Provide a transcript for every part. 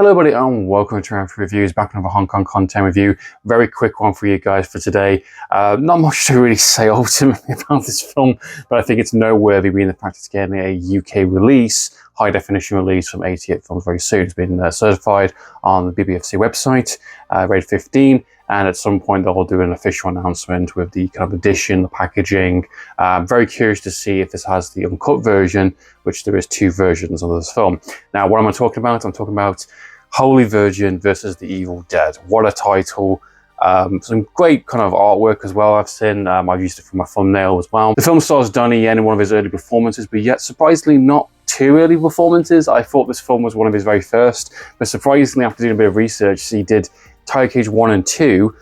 Hello everybody and welcome to Amphlett Reviews, back on another Hong Kong content review. Very quick one for you guys for today. Not much to really say ultimately about this film, but I think it's noteworthy being the fact it's getting a UK release, high definition release from 88 Films very soon. It's been certified on the BBFC website, rated 15, and at some point they'll do an official announcement with the kind of edition, the packaging. Very curious to see if this has the uncut version, which there is two versions of this film. Now, what am I talking about? I'm talking about Holy Virgin versus the Evil Dead. What a title. Some great kind of artwork as well I've seen. I've used it for my thumbnail as well. The film stars Donnie Yen in one of his early performances, but yet surprisingly not too early performances. I thought this film was one of his very first, but surprisingly after doing a bit of research, he did Tiger Cage 1 and 2,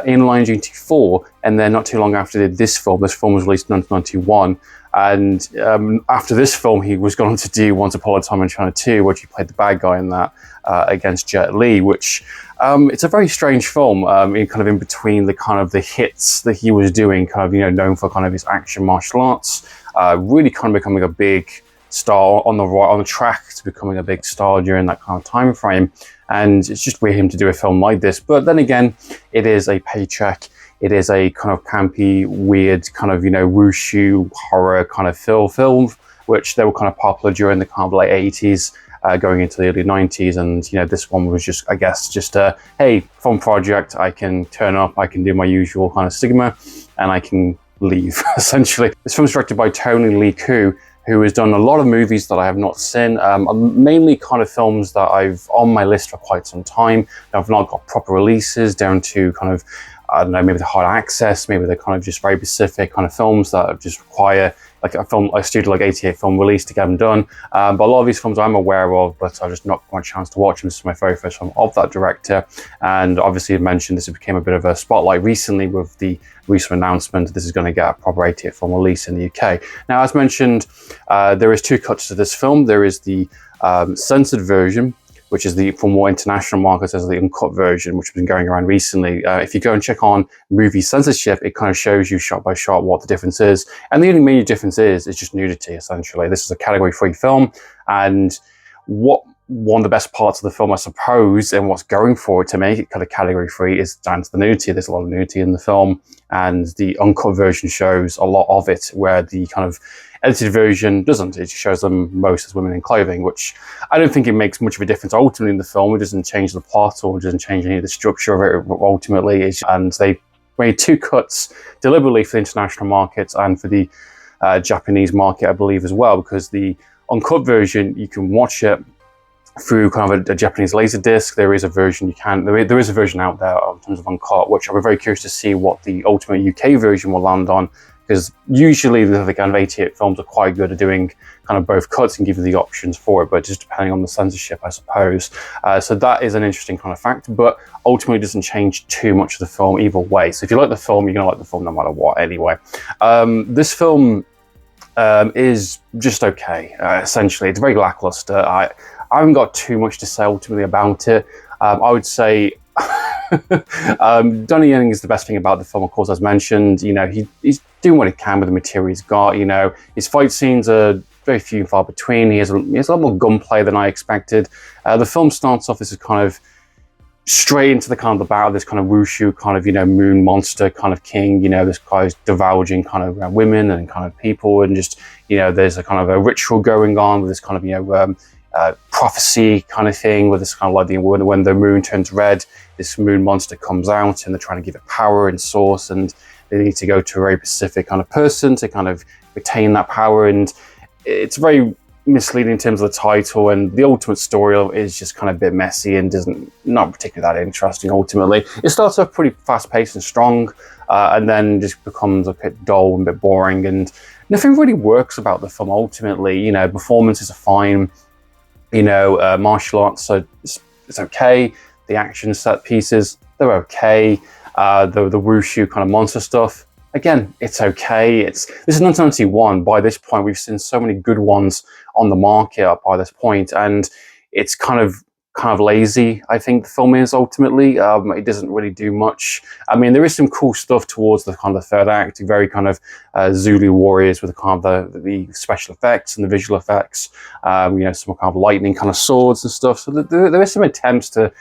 In Line Duty 4, and then not too long after did this film. This film was released in 1991. And after this film, he was going to do Once Upon a Time in China 2, which he played the bad guy in that against Jet Li, which it's a very strange film, in between the hits that he was doing, known for kind of his action martial arts, really kind of becoming a big star on the track to becoming a big star during that kind of time frame. And it's just weird him to do a film like this. But then again, it is a paycheck. It is a kind of campy, weird, kind of, wushu horror kind of film, which they were kind of popular during the kind of late 80s, going into the early 90s. And, this one was just, I guess, just a, hey, fun project. I can turn up, I can do my usual kind of stigma, and I can leave, essentially. This film is directed by Tony Lee Koo, who has done a lot of movies that I have not seen, mainly kind of films that I've on my list for quite some time. I've not got proper releases, down to kind of, I don't know, maybe the hard access, maybe they're kind of just very specific kind of films that just require like a studio like 88 film release to get them done. But a lot of these films I'm aware of, but I've just not got a chance to watch them. This is my very first film of that director. And obviously I mentioned this became a bit of a spotlight recently with the recent announcement that this is going to get a proper 88 film release in the UK. Now, as mentioned, there is two cuts to this film. There is the censored version, which is for more international markets, as the uncut version, which has been going around recently. If you go and check on movie censorship, it kind of shows you shot by shot what the difference is. And the only major difference is just nudity, essentially. This is a category 3 film. And one of the best parts of the film, I suppose, and what's going for it to make it kind of category 3 is down to the nudity. There's a lot of nudity in the film. And the uncut version shows a lot of it, where the kind of edited version doesn't. It shows them most as women in clothing, which I don't think it makes much of a difference ultimately in the film. It doesn't change the plot or it doesn't change any of the structure of it ultimately. And they made two cuts deliberately for the international markets and for the Japanese market, I believe, as well, because the uncut version, you can watch it through kind of a Japanese Laserdisc. There is a version there is a version out there in terms of uncut, which I'll be very curious to see what the ultimate UK version will land on, because usually the kind of 88 films are quite good at doing kind of both cuts and giving the options for it, but just depending on the censorship, I suppose. So that is an interesting kind of fact, but ultimately it doesn't change too much of the film either way. So if you like the film, you're going to like the film no matter what anyway. This film is just okay, essentially. It's very lackluster. I haven't got too much to say ultimately about it. I would say Donnie Yen is the best thing about the film, of course, as mentioned. He's doing what he can with the material he's got. His fight scenes are very few and far between. He has a lot more gunplay than I expected. The film starts off as a kind of straight into the kind of the battle, this kind of wushu kind of, moon monster kind of king, this guy's divulging kind of women and kind of people, and just, there's a kind of a ritual going on with this kind of, prophecy kind of thing, with this kind of like when the moon turns red, this moon monster comes out and they're trying to give it power and source, and they need to go to a very specific kind of person to kind of retain that power. And it's very misleading in terms of the title, and the ultimate story is just kind of a bit messy and not particularly that interesting ultimately. It starts off pretty fast-paced and strong, and then just becomes a bit dull and a bit boring, and nothing really works about the film ultimately. Performances are fine. Martial arts, so it's okay. The action set pieces, they're okay. The wushu kind of monster stuff, again, it's okay. This is 1991. By this point, we've seen so many good ones on the market up by this point, and it's kind of kind of lazy, I think the film is ultimately. It doesn't really do much. I mean, there is some cool stuff towards the kind of third act, very kind of Zulu warriors with the kind of the special effects and the visual effects, you know, some kind of lightning kind of swords and stuff. So there is some attempts to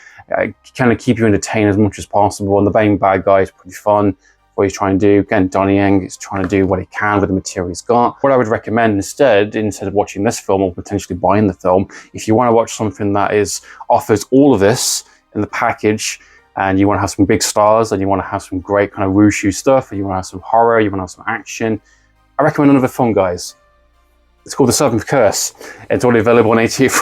kind of keep you entertained as much as possible, and the main bad guy is pretty fun. What he's trying to do, again, Donnie Yen is trying to do what he can with the material he's got. What I would recommend instead of watching this film or potentially buying the film, if you want to watch something that offers all of this in the package, and you want to have some big stars, and you want to have some great kind of wushu stuff, and you want to have some horror, you want to have some action, I recommend another film, guys. It's called The Seventh Curse. It's already available on 88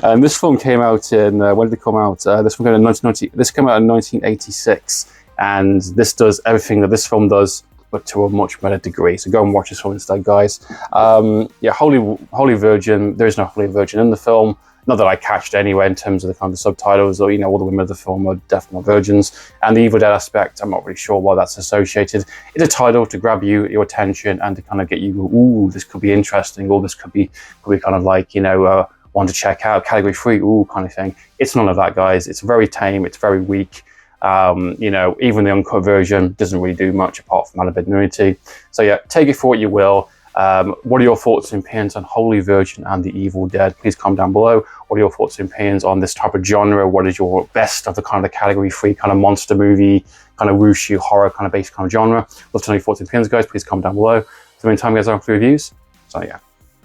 and this film came out in, when did it come out? This came out in 1986. And this does everything that this film does, but to a much better degree. So go and watch this film instead, guys. Yeah, Holy Virgin. There is no Holy Virgin in the film. Not that I catched anyway in terms of the kind of subtitles, or, you know, all the women of the film are definitely virgins. And the Evil Dead aspect, I'm not really sure why that's associated. It's a title to grab your attention and to kind of get you, ooh, this could be interesting, or this could be kind of like, you know, one to check out, category 3, ooh, kind of thing. It's none of that, guys. It's very tame. It's very weak. You know, even the uncut version doesn't really do much apart from added nudity. So yeah, take it for what you will. What are your thoughts and opinions on Holy Virgin and the Evil Dead? Please comment down below. What are your thoughts and opinions on this type of genre? What is your best of the kind of category 3 kind of monster movie, kind of wushu horror kind of basic kind of genre? Love to know your thoughts and opinions, guys. Please comment down below. So in the meantime, guys, I'm for reviews. So yeah.